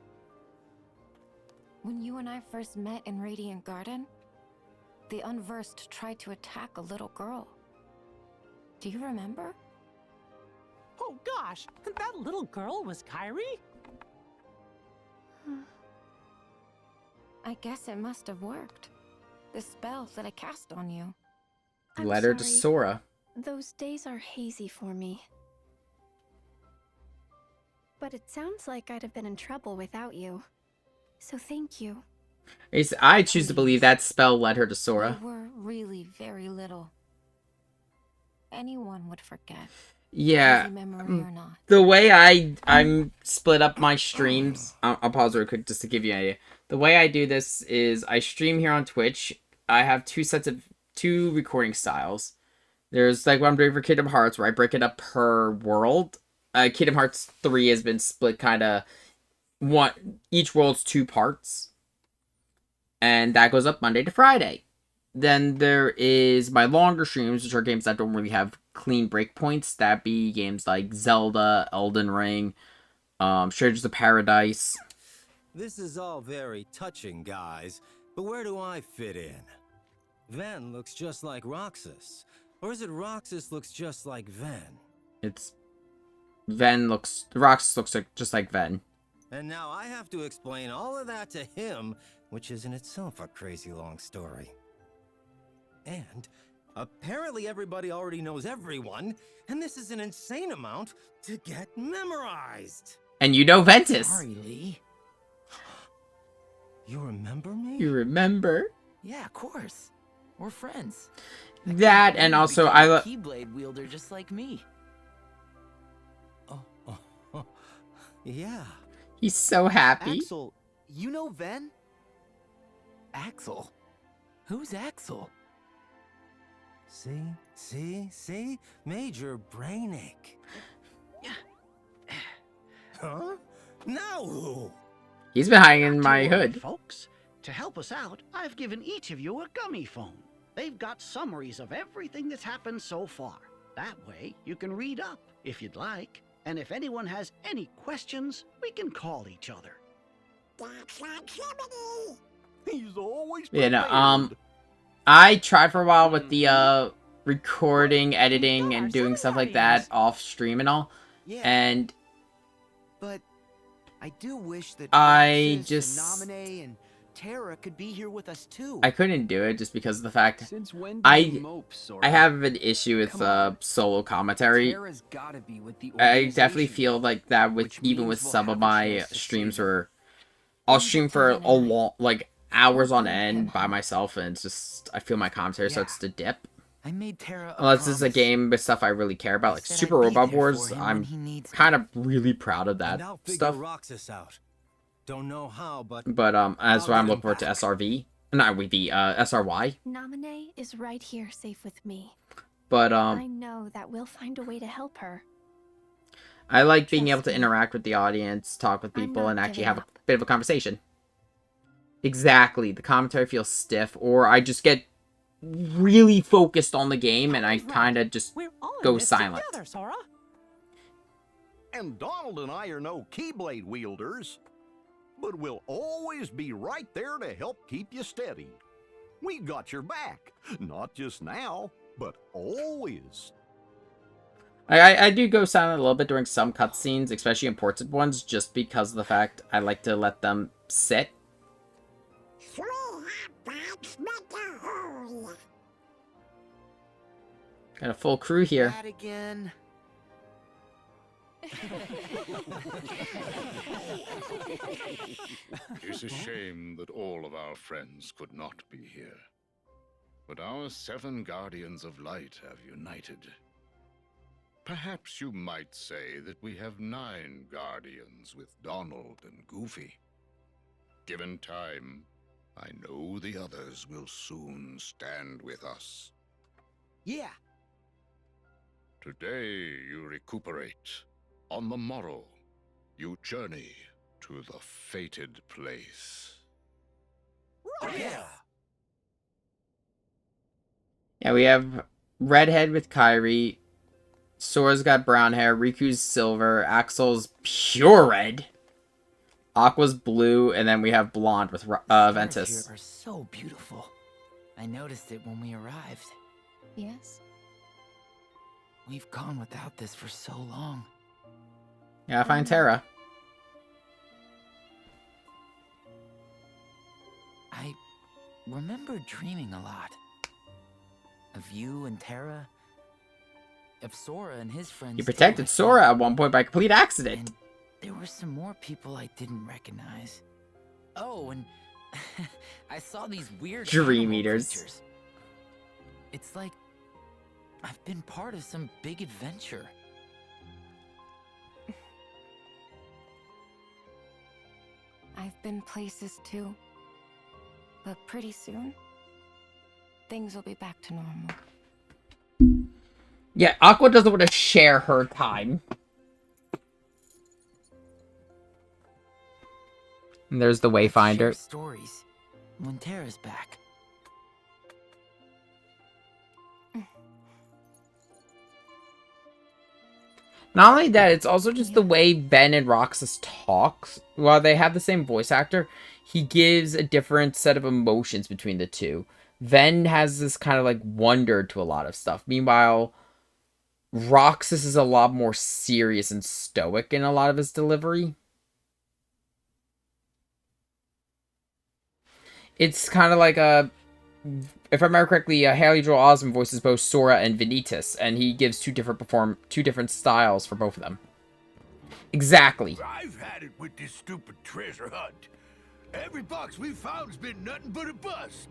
[SPEAKER 7] When you and I first met in Radiant Garden, the Unversed tried to attack a little girl. Do you remember?
[SPEAKER 8] Oh gosh, that little girl was Kyrie?
[SPEAKER 7] I guess it must have worked. The spell that I cast on you.
[SPEAKER 15] I'm
[SPEAKER 1] Letter to
[SPEAKER 15] sorry.
[SPEAKER 1] Sora.
[SPEAKER 15] Those days are hazy for me. But it sounds like I'd have been in trouble without you. So thank you.
[SPEAKER 1] I choose to believe that spell led her to Sora.
[SPEAKER 7] You were really very little. Anyone would forget.
[SPEAKER 1] Yeah,
[SPEAKER 7] Hazy memory or not.
[SPEAKER 1] the way I'm split up my streams, I'll pause real quick just to give you an idea. The way I do this is I stream here on Twitch. I have two recording styles. There's like what I'm doing for Kingdom Hearts, where I break it up per world. Kingdom Hearts 3 has been split kind of each world's 2 parts, and that goes up Monday to Friday. Then there is my longer streams, which are games that don't really have clean breakpoints. That be games like Zelda, Elden Ring, Stranger of Paradise.
[SPEAKER 14] This is all very touching, guys, but where do I fit in? Ven looks just like Roxas. Or is it Roxas looks just like Ven?
[SPEAKER 1] Roxas looks like, just like Ven.
[SPEAKER 14] And now I have to explain all of that to him, which is in itself a crazy long story. And apparently everybody already knows everyone, and this is an insane amount to get memorized.
[SPEAKER 1] And you know Ventus.
[SPEAKER 9] Sorry, Lee.
[SPEAKER 14] You remember me?
[SPEAKER 1] You remember?
[SPEAKER 9] Yeah, of course. We're friends.
[SPEAKER 1] That, and also I love
[SPEAKER 9] Keyblade wielder just like me.
[SPEAKER 14] Yeah.
[SPEAKER 1] He's so happy.
[SPEAKER 2] Axel, you know Ven?
[SPEAKER 9] Axel? Who's Axel?
[SPEAKER 14] See? Major brainache. Huh? Now who?
[SPEAKER 1] He's been hiding in my hood.
[SPEAKER 16] Folks, to help us out, I've given each of you a gummy phone. They've got summaries of everything that's happened so far. That way, you can read up if you'd like. And if anyone has any questions, we can call each other.
[SPEAKER 3] He's always
[SPEAKER 1] Yeah, no, I tried for a while with the recording, editing, and doing stuff like that off stream and all.
[SPEAKER 2] Yeah.
[SPEAKER 1] And
[SPEAKER 2] But I do wish that
[SPEAKER 1] I
[SPEAKER 2] Roxas
[SPEAKER 1] just-
[SPEAKER 2] and Naminé and Terra could be here with us too.
[SPEAKER 1] I couldn't do it just because of the fact
[SPEAKER 13] Since when do you mope, Sora?
[SPEAKER 1] I have an issue with solo commentary.
[SPEAKER 13] Terra's gotta be with the
[SPEAKER 1] I definitely
[SPEAKER 13] organization,
[SPEAKER 1] feel like that with
[SPEAKER 13] which
[SPEAKER 1] even
[SPEAKER 13] means
[SPEAKER 1] with
[SPEAKER 13] we'll
[SPEAKER 1] some of
[SPEAKER 13] have a
[SPEAKER 1] my
[SPEAKER 13] chance to
[SPEAKER 1] streams
[SPEAKER 13] see
[SPEAKER 1] where I'll stream for a long, like hours on end by myself, and it's just I feel my commentary starts to dip.
[SPEAKER 9] I made Terra a
[SPEAKER 1] Unless this is a
[SPEAKER 9] promise.
[SPEAKER 1] game with stuff I really care about, like
[SPEAKER 9] said
[SPEAKER 1] Super
[SPEAKER 9] I'd be
[SPEAKER 1] Robot
[SPEAKER 9] there
[SPEAKER 1] Wars.
[SPEAKER 9] for him when
[SPEAKER 1] I'm
[SPEAKER 9] he needs me.
[SPEAKER 1] kind of really proud of that
[SPEAKER 14] And I'll figure
[SPEAKER 1] stuff.
[SPEAKER 14] Roxas out. Don't know how, but
[SPEAKER 1] But as why I'm
[SPEAKER 14] get
[SPEAKER 1] looking
[SPEAKER 14] him
[SPEAKER 1] forward to SRV, not with the SRY.
[SPEAKER 15] Naminé is right here safe with me.
[SPEAKER 1] But
[SPEAKER 15] I know that we'll find a way to help her.
[SPEAKER 1] I like being able to interact with the audience, talk with
[SPEAKER 15] I'm
[SPEAKER 1] people,
[SPEAKER 15] not
[SPEAKER 1] and actually
[SPEAKER 15] giving
[SPEAKER 1] have a bit of a conversation. Exactly. The commentary feels stiff, or I just get really focused on the game, and I kind of just
[SPEAKER 8] We're all in
[SPEAKER 1] go
[SPEAKER 8] this
[SPEAKER 1] silent.
[SPEAKER 8] together, Sora.
[SPEAKER 3] And Donald and I are no Keyblade wielders, but we'll always be right there to help keep you steady. We got your back, not just now, but always.
[SPEAKER 1] I do go silent a little bit during some cutscenes, especially important ones, just because of the fact I like to let them sit. Got a full crew here.
[SPEAKER 2] That again.
[SPEAKER 12] It's a shame that all of our friends could not be here. But our 7 Guardians of Light have united. Perhaps you might say that we have 9 Guardians with Donald and Goofy. Given time, I know the others will soon stand with us.
[SPEAKER 2] Yeah.
[SPEAKER 12] Today you recuperate. On the morrow, you journey to the fated place.
[SPEAKER 14] yeah.
[SPEAKER 1] Yeah, we have Redhead with Kairi. Sora's got brown hair. Riku's silver. Axel's pure red. Aqua's blue, and then we have blonde with Ventus.
[SPEAKER 9] Here are so beautiful. I noticed it when we arrived.
[SPEAKER 15] Yes?
[SPEAKER 9] We've gone without this for so long.
[SPEAKER 1] Yeah, find Terra.
[SPEAKER 9] I remember dreaming a lot. Of you and Terra. Of Sora and his friends.
[SPEAKER 1] You protected Sora at one point by complete accident.
[SPEAKER 9] And there were some more people I didn't recognize. Oh, and I saw these weird
[SPEAKER 1] Dream
[SPEAKER 9] animal
[SPEAKER 1] Eaters.
[SPEAKER 9] creatures. It's like I've been part of some big adventure.
[SPEAKER 7] I've been places too. But pretty soon, things will be back to normal.
[SPEAKER 1] Yeah, Aqua doesn't want to share her time. And there's the
[SPEAKER 9] Share
[SPEAKER 1] Wayfinder.
[SPEAKER 9] stories when Terra's back.
[SPEAKER 1] Not only that, it's also just the way Ben and Roxas talks. While they have the same voice actor, he gives a different set of emotions between the two. Ven has this kind of like wonder to a lot of stuff. Meanwhile, Roxas is a lot more serious and stoic in a lot of his delivery. It's kind of like a... If I remember correctly, Haley Joel Osment voices both Sora and Vanitas, and he gives two different styles for both of them. Exactly.
[SPEAKER 17] I've had it with this stupid treasure hunt. Every box we've found's been nothing but a bust.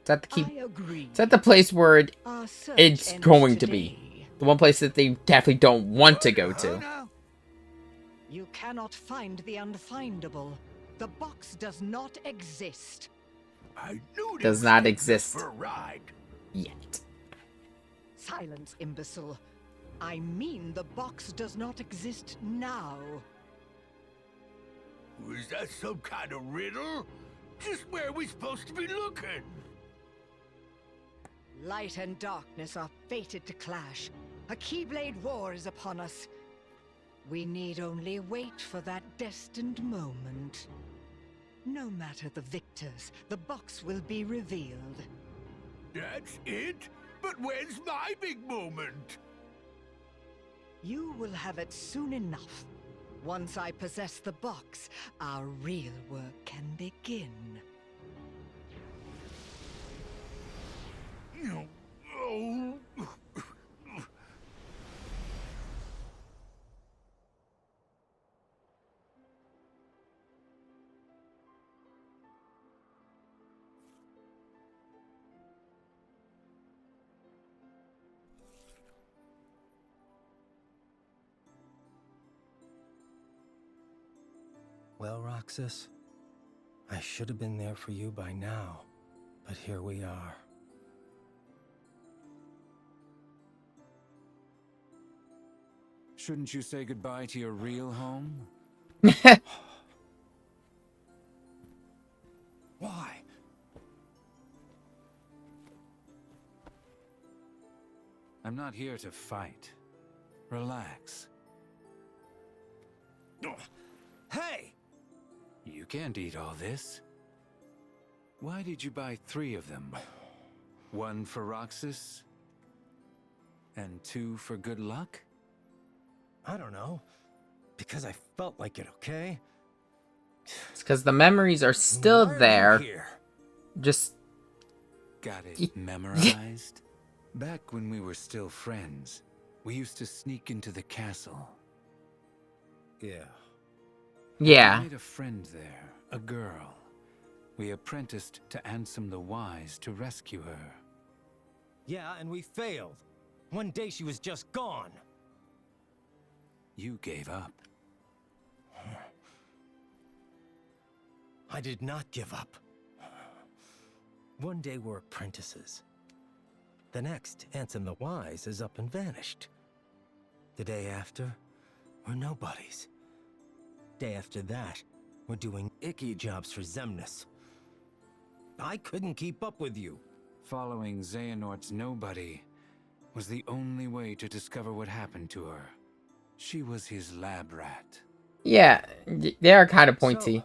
[SPEAKER 1] It's at the key.
[SPEAKER 18] I agree.
[SPEAKER 1] It's at the place where
[SPEAKER 18] Our search
[SPEAKER 1] it's
[SPEAKER 18] ends
[SPEAKER 1] going to
[SPEAKER 18] today.
[SPEAKER 1] be. The one place that they definitely don't want to go to.
[SPEAKER 18] You cannot find the unfindable. The box does not exist.
[SPEAKER 17] I knew this
[SPEAKER 1] Does not
[SPEAKER 17] was
[SPEAKER 1] exist
[SPEAKER 17] for a ride.
[SPEAKER 1] yet.
[SPEAKER 18] Silence, imbecile. I mean the box does not exist now.
[SPEAKER 17] Was that some kind of riddle? Just where are we supposed to be looking?
[SPEAKER 18] Light and darkness are fated to clash. A Keyblade war is upon us. We need only wait for that destined moment. No matter the victors, the box will be revealed.
[SPEAKER 17] That's it? But when's my big moment?
[SPEAKER 18] You will have it soon enough. Once I possess the box, our real work can begin.
[SPEAKER 17] Oh.
[SPEAKER 14] Well, Roxas, I should have been there for you by now, but here we are.
[SPEAKER 19] Shouldn't you say goodbye to your real home? Why? I'm not here to fight. Relax.
[SPEAKER 14] Hey!
[SPEAKER 19] You can't eat all this. Why did you buy 3 of them? 1 for Roxas? And 2 for good luck?
[SPEAKER 14] I don't know. Because I felt like it, okay?
[SPEAKER 1] It's because the memories are still there.
[SPEAKER 14] Here?
[SPEAKER 1] Just...
[SPEAKER 19] Got it memorized? Back when we were still friends, we used to sneak into the castle.
[SPEAKER 14] Yeah.
[SPEAKER 1] Yeah.
[SPEAKER 19] I made a friend there, a girl. We apprenticed to Ansem the Wise to rescue her.
[SPEAKER 14] Yeah, and we failed. One day she was just gone.
[SPEAKER 19] You gave up.
[SPEAKER 14] I did not give up. One day we're apprentices. The next, Ansem the Wise is up and vanished. The day after, we're nobodies. Day after that, we're doing icky jobs for Xemnas. I couldn't keep up with you.
[SPEAKER 19] Following Xehanort's nobody was the only way to discover what happened to her. She was his lab rat.
[SPEAKER 1] Yeah, they are kind of pointy.
[SPEAKER 14] So,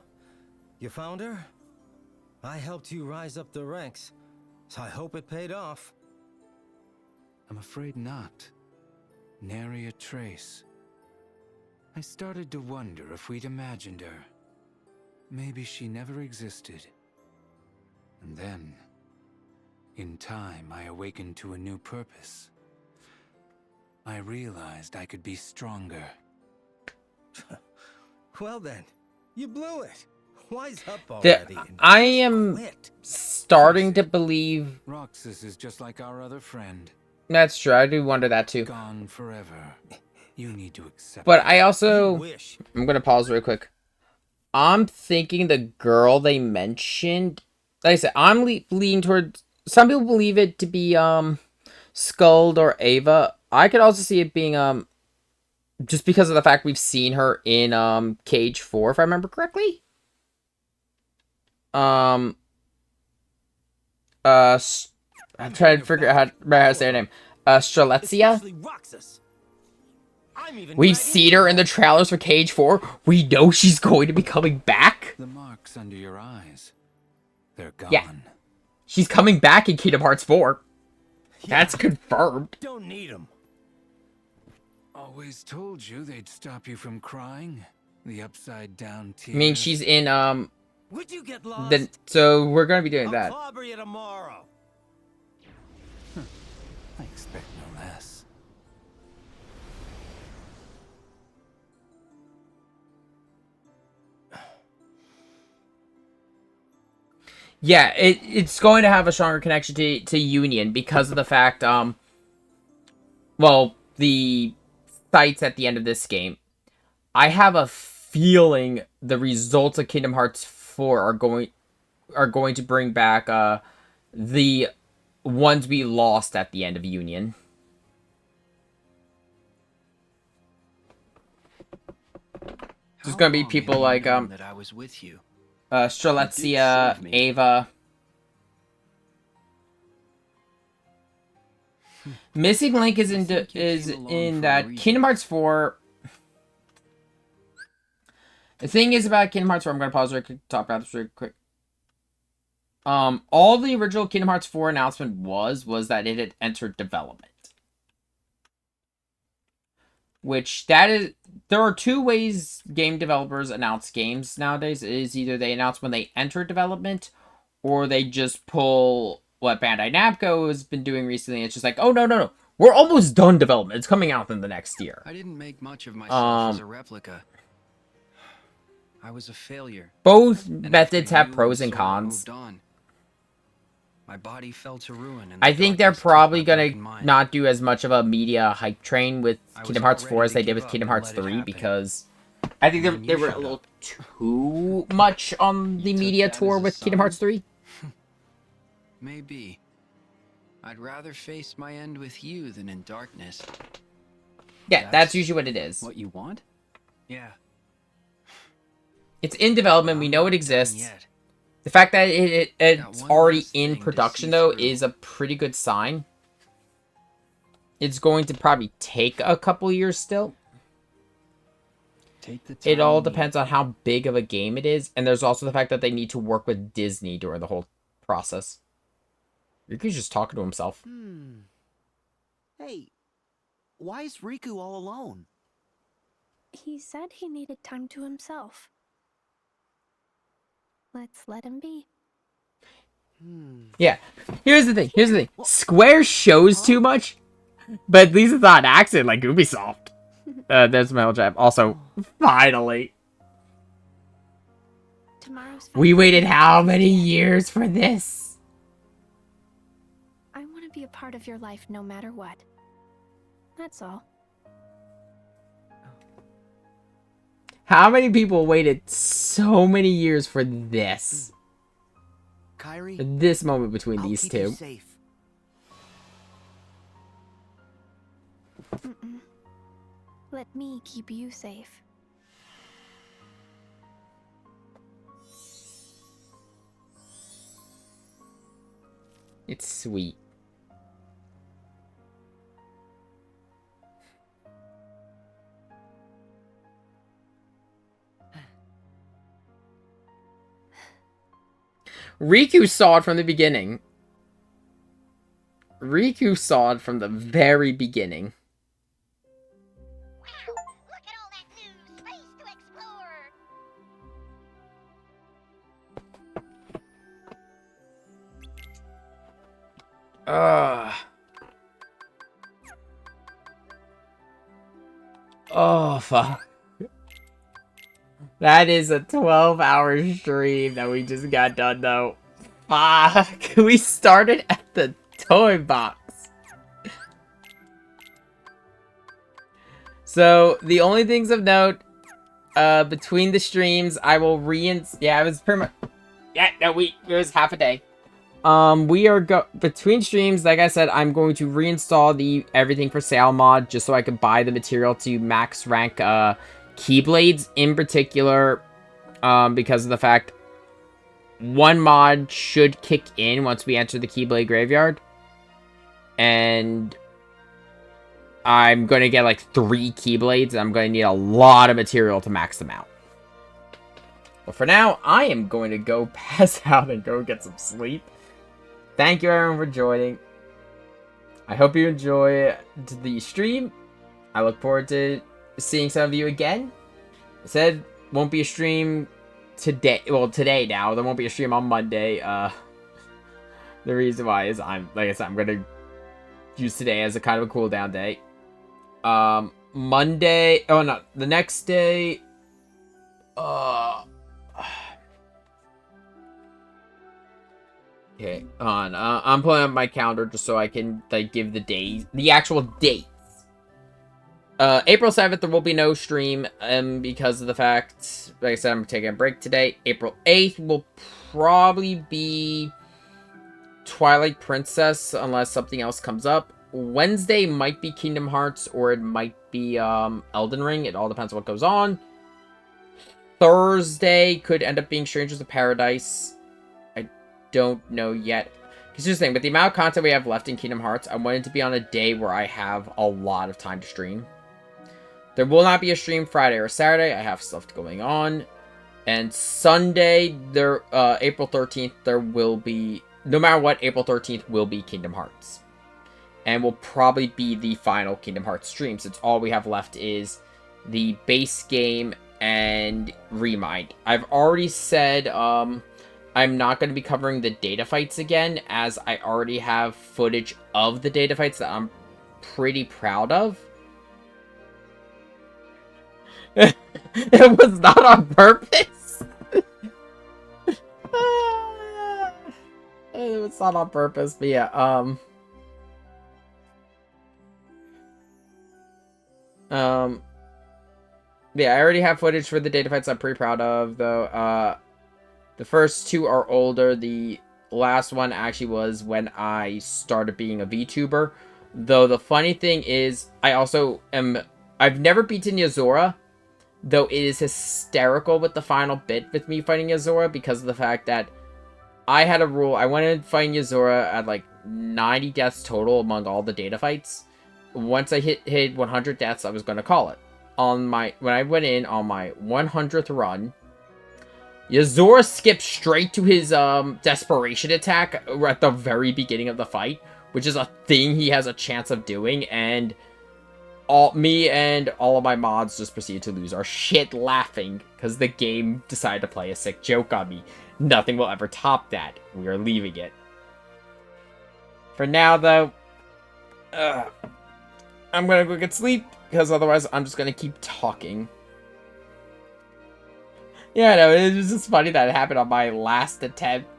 [SPEAKER 14] you found her? I helped you rise up the ranks, so I hope it paid off.
[SPEAKER 19] I'm afraid not. Nary a trace. I started to wonder if we'd imagined her. Maybe she never existed. And then, in time, I awakened to a new purpose. I realized I could be stronger.
[SPEAKER 14] Well then, you blew it. Wise up
[SPEAKER 1] The-
[SPEAKER 14] already. and
[SPEAKER 1] I am starting to believe
[SPEAKER 19] Roxas is just like our other friend.
[SPEAKER 1] that's true. I do wonder that too.
[SPEAKER 19] Gone forever. You need to accept
[SPEAKER 1] But
[SPEAKER 19] it.
[SPEAKER 1] I also,
[SPEAKER 14] wish.
[SPEAKER 1] I'm gonna pause real quick. I'm thinking the girl they mentioned, like I said, I'm leaning towards. Some people believe it to be Skuld or Ava. I could also see it being just because of the fact we've seen her in Cage 4, if I remember correctly. I'm trying to figure out how to say her name. Strelitzia. We've seen her in the trailers for Cage 4. We know she's going to be coming back.
[SPEAKER 19] The marks under your eyes. They're gone.
[SPEAKER 1] Yeah. She's coming back in Kingdom Hearts 4. That's confirmed.
[SPEAKER 14] Don't need them.
[SPEAKER 19] Always told you they'd stop you from crying. The upside down tears.
[SPEAKER 1] I mean, she's in,
[SPEAKER 14] Would you get lost?
[SPEAKER 1] so we're gonna be doing
[SPEAKER 14] I'll
[SPEAKER 1] that.
[SPEAKER 14] clobber you tomorrow.
[SPEAKER 19] I expect no less.
[SPEAKER 1] Yeah, it's going to have a stronger connection to Union because of the fact, well, the sites at the end of this game. I have a feeling the results of Kingdom Hearts 4 are going to bring back the ones we lost at the end of Union. There's going to be people like
[SPEAKER 13] that I was with you.
[SPEAKER 1] Strelitzia,
[SPEAKER 13] save me.
[SPEAKER 1] Ava. Missing Link is in that Kingdom Hearts 4. The thing is about Kingdom Hearts 4, I'm gonna pause real quick, talk about this real quick. All the original Kingdom Hearts 4 announcement was that it had entered development. Which there are two ways game developers announce games nowadays. It is either they announce when they enter development, or they just pull what Bandai Namco has been doing recently. It's just like, oh no, we're almost done development. It's coming out in the next year.
[SPEAKER 13] I didn't make much of myself as a replica. I was a failure.
[SPEAKER 1] Both
[SPEAKER 13] And
[SPEAKER 1] methods
[SPEAKER 13] after
[SPEAKER 1] have
[SPEAKER 13] you
[SPEAKER 1] pros and
[SPEAKER 13] Sora
[SPEAKER 1] cons.
[SPEAKER 13] moved on, my body fell to ruin. And
[SPEAKER 1] I
[SPEAKER 13] the
[SPEAKER 1] think they're
[SPEAKER 13] darkness took
[SPEAKER 1] probably
[SPEAKER 13] my
[SPEAKER 1] gonna
[SPEAKER 13] broken mind.
[SPEAKER 1] not do as much of a media hype train with
[SPEAKER 13] I was
[SPEAKER 1] Kingdom Hearts
[SPEAKER 13] about
[SPEAKER 1] 4
[SPEAKER 13] ready
[SPEAKER 1] as
[SPEAKER 13] to
[SPEAKER 1] they did
[SPEAKER 13] give
[SPEAKER 1] with
[SPEAKER 13] up
[SPEAKER 1] Kingdom
[SPEAKER 13] and
[SPEAKER 1] Hearts
[SPEAKER 13] let it
[SPEAKER 1] 3
[SPEAKER 13] happen.
[SPEAKER 1] because I think
[SPEAKER 13] And
[SPEAKER 1] they
[SPEAKER 13] you
[SPEAKER 1] were a
[SPEAKER 13] showed
[SPEAKER 1] little too much on the
[SPEAKER 13] took
[SPEAKER 1] media
[SPEAKER 13] that
[SPEAKER 1] tour
[SPEAKER 13] as a
[SPEAKER 1] with Kingdom
[SPEAKER 13] sign?
[SPEAKER 1] Hearts 3.
[SPEAKER 13] Maybe. I'd rather face my end with you than in darkness.
[SPEAKER 1] Yeah, that's usually what it is.
[SPEAKER 13] What you want? Yeah.
[SPEAKER 1] It's in development. We know it exists. The fact that it's already in production, though, is a pretty good sign. It's going to probably take a couple years still.
[SPEAKER 13] Take the
[SPEAKER 1] It
[SPEAKER 13] time
[SPEAKER 1] all
[SPEAKER 13] you need.
[SPEAKER 1] depends on how big of a game it is. And there's also the fact that they need to work with Disney during the whole process. Riku's just talking to himself.
[SPEAKER 2] Hey, why is Riku all alone?
[SPEAKER 15] He said he needed time to himself. Let's let him be.
[SPEAKER 1] Yeah. Here's the thing. Square shows too much, but at least it's not an accident like Ubisoft. That's my old job. Also, finally.
[SPEAKER 15] Tomorrow's
[SPEAKER 1] We waited how many years for this?
[SPEAKER 15] I want to be a part of your life no matter what. That's all.
[SPEAKER 1] How many people waited so many years for this?
[SPEAKER 2] Kairi,
[SPEAKER 1] For this moment between
[SPEAKER 2] I'll
[SPEAKER 1] these
[SPEAKER 2] keep you
[SPEAKER 1] two.
[SPEAKER 2] safe.
[SPEAKER 15] Mm-mm. Let me keep you safe.
[SPEAKER 1] It's sweet. Riku saw it from the beginning. Riku saw it from the very beginning. Oh, fuck. That is a 12-hour stream that we just got done, though. Fuck. We started at the toy box. So, the only things of note, between the streams, I will yeah, it was pretty much... Yeah, no, it was half a day. We are between streams, like I said, I'm going to reinstall the everything for sale mod just so I can buy the material to max rank Keyblades in particular, because of the fact one mod should kick in once we enter the Keyblade graveyard, and I'm going to get like 3 Keyblades, and I'm going to need a lot of material to max them out. But for now, I am going to go pass out and go get some sleep. Thank you everyone for joining. I hope you enjoy the stream. I look forward to seeing some of you again. I said won't be a stream today. Well, today now. There won't be a stream on Monday. The reason why is like I said, I'm gonna use today as a kind of a cool down day. Monday. Oh no, the next day. Okay, on. I'm pulling up my calendar just so I can like give the days, the actual dates. April 7th there will be no stream, because of the fact, like I said, I'm taking a break today. April 8th will probably be Twilight Princess unless something else comes up. Wednesday might be Kingdom Hearts or it might be Elden Ring. It all depends on what goes on. Thursday could end up being Strangers of Paradise. Don't know yet. Because here's the thing, with the amount of content we have left in Kingdom Hearts, I want it to be on a day where I have a lot of time to stream. There will not be a stream Friday or Saturday. I have stuff going on. And Sunday, April 13th, there will be, no matter what, April 13th will be Kingdom Hearts. And will probably be the final Kingdom Hearts stream, since all we have left is the base game and Remind. I've already said, I'm not going to be covering the data fights again, as I already have footage of the data fights that I'm pretty proud of. It was not on purpose. It was not on purpose, but yeah, yeah, I already have footage for the data fights I'm pretty proud of, though. The first 2 are older. The last one actually was when I started being a VTuber. Though the funny thing is, I've never beaten Yozora, though it is hysterical with the final bit with me fighting Yozora because of the fact that I had a rule. I wanted to fight Yozora at like 90 deaths total among all the data fights. Once I hit 100 deaths, I was going to call it. When I went in on my 100th run, Yozora skipped straight to his desperation attack at the very beginning of the fight, which is a thing he has a chance of doing, and me and all of my mods just proceeded to lose our shit laughing because the game decided to play a sick joke on me. Nothing will ever top that. We are leaving it. For now, though, I'm gonna go get sleep because otherwise I'm just gonna keep talking. Yeah, no, it was just funny that it happened on my last attempt.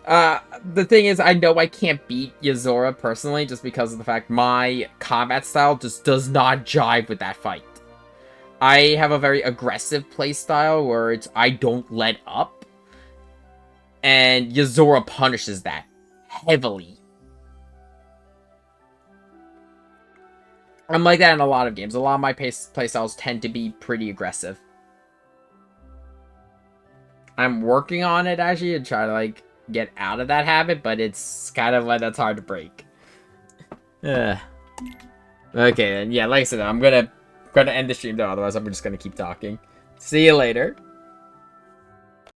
[SPEAKER 1] The thing is, I know I can't beat Yozora personally just because of the fact my combat style just does not jive with that fight. I have a very aggressive playstyle where I don't let up. And Yozora punishes that heavily. I'm like that in a lot of games. A lot of my playstyles tend to be pretty aggressive. I'm working on it, actually, to try to, like, get out of that habit, but it's kind of like that's hard to break. Okay, then. Yeah, like I said, I'm gonna end the stream, though. Otherwise, I'm just gonna keep talking. See you later.